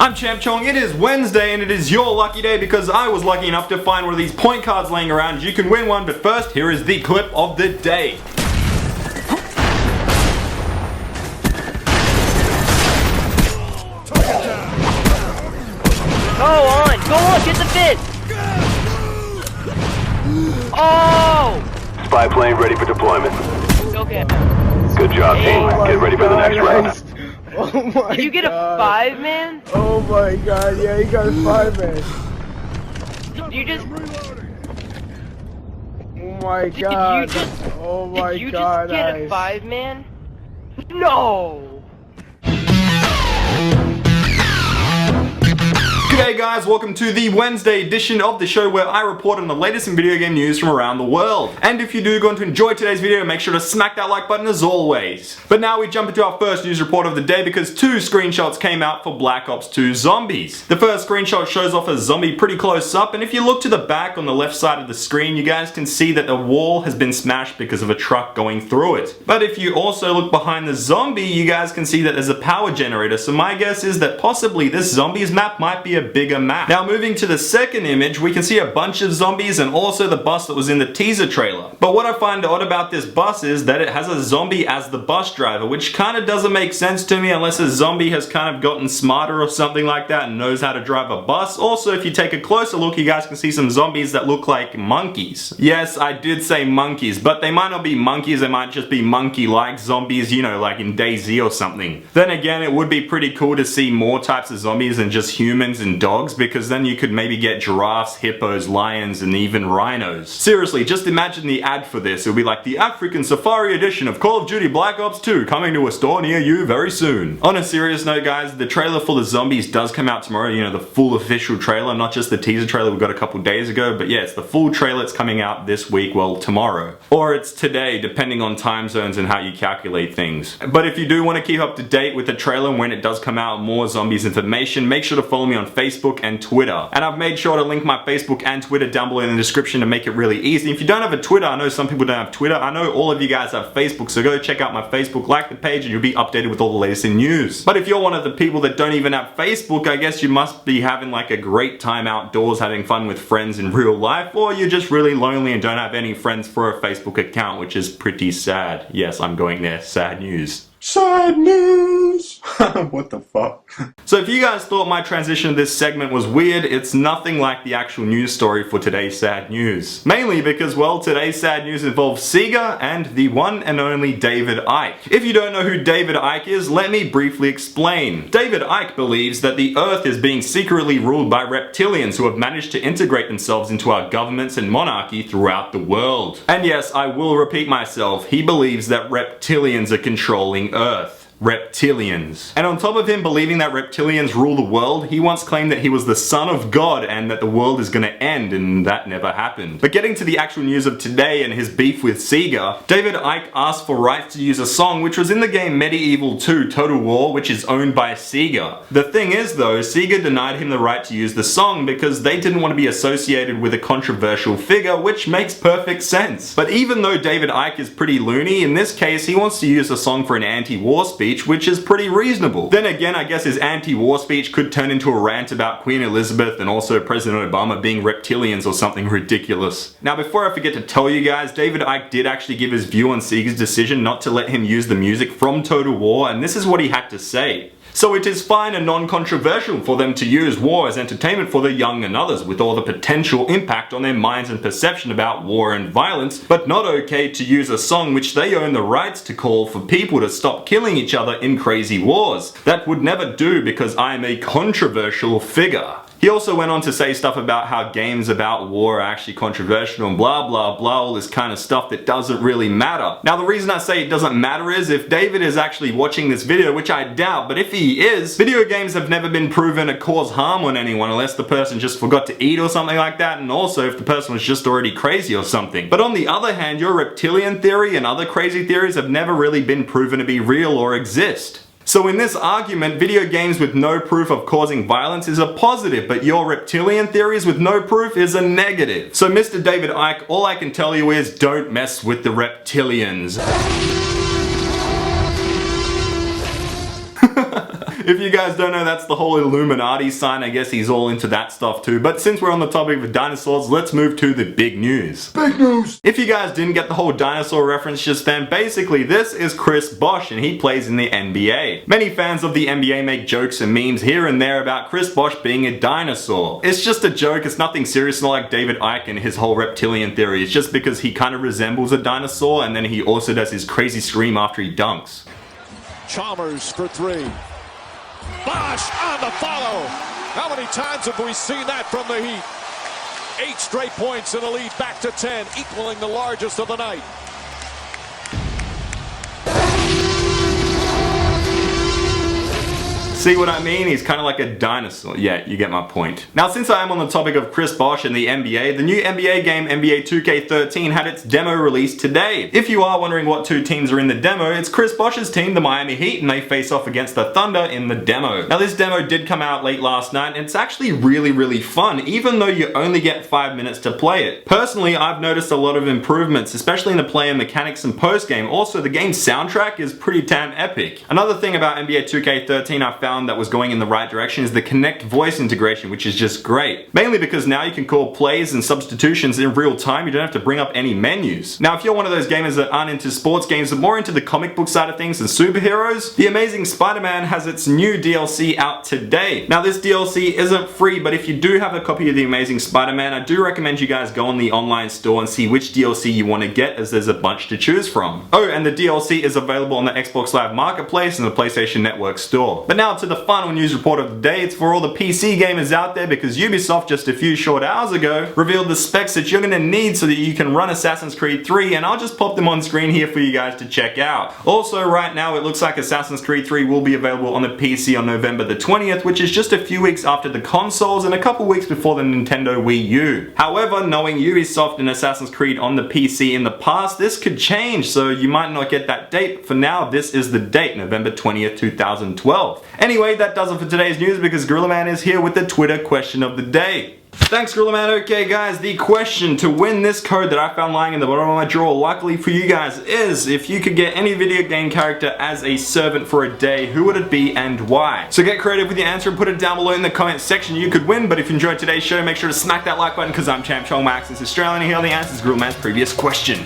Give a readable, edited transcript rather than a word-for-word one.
I'm Champ Chong. It is Wednesday and it is your lucky day because I was lucky enough to find one of these point cards laying around. You can win one, but first, here is the clip of the day. Go on, get the fist! Oh! Spy plane ready for deployment. Okay. Good job, team. Get ready for the next round. Oh my god. Did you get a 5-man? Oh my god, yeah, he got a 5-man. Did you just... Oh my god. Oh my Did you god, just get a nice. 5-man? No! G'day guys, welcome to the Wednesday edition of the show where I report on the latest in video game news from around the world. And if you do going to enjoy today's video, make sure to smack that like button as always. But now we jump into our first news report of the day because two screenshots came out for Black Ops 2 Zombies. The first screenshot shows off a zombie pretty close up, and if you look to the back on the left side of the screen, you guys can see that the wall has been smashed because of a truck going through it. But if you also look behind the zombie, you guys can see that there's a power generator, so my guess is that possibly this zombies map might be a bigger map. Now moving to the second image, we can see a bunch of zombies and also the bus that was in the teaser trailer. But what I find odd about this bus is that it has a zombie as the bus driver, which kind of doesn't make sense to me unless a zombie has kind of gotten smarter or something like that and knows how to drive a bus. Also, if you take a closer look, you guys can see some zombies that look like monkeys. Yes, I did say monkeys, but they might not be monkeys, they might just be monkey-like zombies, you know, like in DayZ or something. Then again, it would be pretty cool to see more types of zombies than just humans and dogs, because then you could maybe get giraffes, hippos, lions, and even rhinos. Seriously, just imagine the ad for this. It would be like the African Safari edition of Call of Duty Black Ops 2 coming to a store near you very soon. On a serious note guys, the trailer for the zombies does come out tomorrow, you know, the full official trailer, not just the teaser trailer we got a couple days ago, but yeah, it's the full trailer. It's coming out this week, well, tomorrow. Or it's today, depending on time zones and how you calculate things. But if you do want to keep up to date with the trailer when it does come out, more zombies information, make sure to follow me on Facebook and Twitter. And I've made sure to link my Facebook and Twitter down below in the description to make it really easy. If you don't have a Twitter, I know some people don't have Twitter, I know all of you guys have Facebook, so go check out my Facebook, like the page, and you'll be updated with all the latest in news. But if you're one of the people that don't even have Facebook, I guess you must be having like a great time outdoors having fun with friends in real life, or you're just really lonely and don't have any friends for a Facebook account, which is pretty sad. Yes, I'm going there, sad news. Sad news! What the fuck? So if you guys thought my transition to this segment was weird, it's nothing like the actual news story for today's sad news. Mainly because, well, today's sad news involves Sega and the one and only David Icke. If you don't know who David Icke is, let me briefly explain. David Icke believes that the Earth is being secretly ruled by reptilians who have managed to integrate themselves into our governments and monarchy throughout the world. And yes, I will repeat myself, he believes that reptilians are controlling Earth. Reptilians. And on top of him believing that reptilians rule the world, he once claimed that he was the son of God and that the world is gonna end, and that never happened. But getting to the actual news of today and his beef with Sega, David Icke asked for rights to use a song which was in the game Medieval 2 Total War, which is owned by Sega. The thing is though, Sega denied him the right to use the song because they didn't want to be associated with a controversial figure, which makes perfect sense. But even though David Icke is pretty loony, in this case he wants to use a song for an anti-war speech, which is pretty reasonable. Then again, I guess his anti-war speech could turn into a rant about Queen Elizabeth and also President Obama being reptilians or something ridiculous. Now before I forget to tell you guys, David Icke did actually give his view on Sega's decision not to let him use the music from Total War, and this is what he had to say. So it is fine and non-controversial for them to use war as entertainment for the young and others, with all the potential impact on their minds and perception about war and violence, but not okay to use a song which they own the rights to call for people to stop killing each other in crazy wars. That would never do because I am a controversial figure. He also went on to say stuff about how games about war are actually controversial and blah blah blah, all this kind of stuff that doesn't really matter. Now the reason I say it doesn't matter is if David is actually watching this video, which I doubt, but if he is, video games have never been proven to cause harm on anyone unless the person just forgot to eat or something like that, and also if the person was just already crazy or something. But on the other hand, your reptilian theory and other crazy theories have never really been proven to be real or exist. So in this argument, video games with no proof of causing violence is a positive, but your reptilian theories with no proof is a negative. So Mr. David Icke, all I can tell you is don't mess with the reptilians. If you guys don't know, that's the whole Illuminati sign. I guess he's all into that stuff too. But since we're on the topic of dinosaurs, let's move to the big news. Big news! If you guys didn't get the whole dinosaur reference just then, basically this is Chris Bosh and he plays in the NBA. Many fans of the NBA make jokes and memes here and there about Chris Bosh being a dinosaur. It's just a joke, it's nothing serious, not like David Icke and his whole reptilian theory. It's just because he kind of resembles a dinosaur and then he also does his crazy scream after he dunks. Chalmers for three. Bosh on the follow. How many times have we seen that from the Heat? 8 straight points in a lead, back to 10, equaling the largest of the night. See what I mean? He's kind of like a dinosaur. Yeah, you get my point. Now, since I am on the topic of Chris Bosh and the NBA, the new NBA game NBA 2K13 had its demo released today. If you are wondering what two teams are in the demo, it's Chris Bosh's team, the Miami Heat, and they face off against the Thunder in the demo. Now, this demo did come out late last night, and it's actually really fun, even though you only get 5 minutes to play it. Personally, I've noticed a lot of improvements, especially in the player mechanics and post-game. Also, the game's soundtrack is pretty damn epic. Another thing about NBA 2K13 I found that was going in the right direction is the Kinect voice integration, which is just great. Mainly because now you can call plays and substitutions in real time, you don't have to bring up any menus. Now, if you're one of those gamers that aren't into sports games but more into the comic book side of things and superheroes, The Amazing Spider-Man has its new DLC out today. Now, this DLC isn't free, but if you do have a copy of The Amazing Spider-Man, I do recommend you guys go on the online store and see which DLC you want to get, as there's a bunch to choose from. Oh, and the DLC is available on the Xbox Live Marketplace and the PlayStation Network store. But now to the final news report of the day. It's for all the PC gamers out there because Ubisoft just a few short hours ago revealed the specs that you're going to need so that you can run Assassin's Creed 3, and I'll just pop them on screen here for you guys to check out. Also, right now it looks like Assassin's Creed 3 will be available on the PC on November the 20th, which is just a few weeks after the consoles and a couple weeks before the Nintendo Wii U. However, knowing Ubisoft and Assassin's Creed on the PC in the past, this could change, so you might not get that date, but for now this is the date, November 20th, 2012. Anyway, that does it for today's news because Gorilla Man is here with the Twitter question of the day. Thanks, Gorilla Man. Okay, guys, the question to win this code that I found lying in the bottom of my drawer, luckily for you guys, is if you could get any video game character as a servant for a day, who would it be and why? So get creative with your answer and put it down below in the comment section. You could win, but if you enjoyed today's show, make sure to smack that like button because I'm Champ Chong, my accent's Australian, and here are the answers to Gorilla Man's previous question.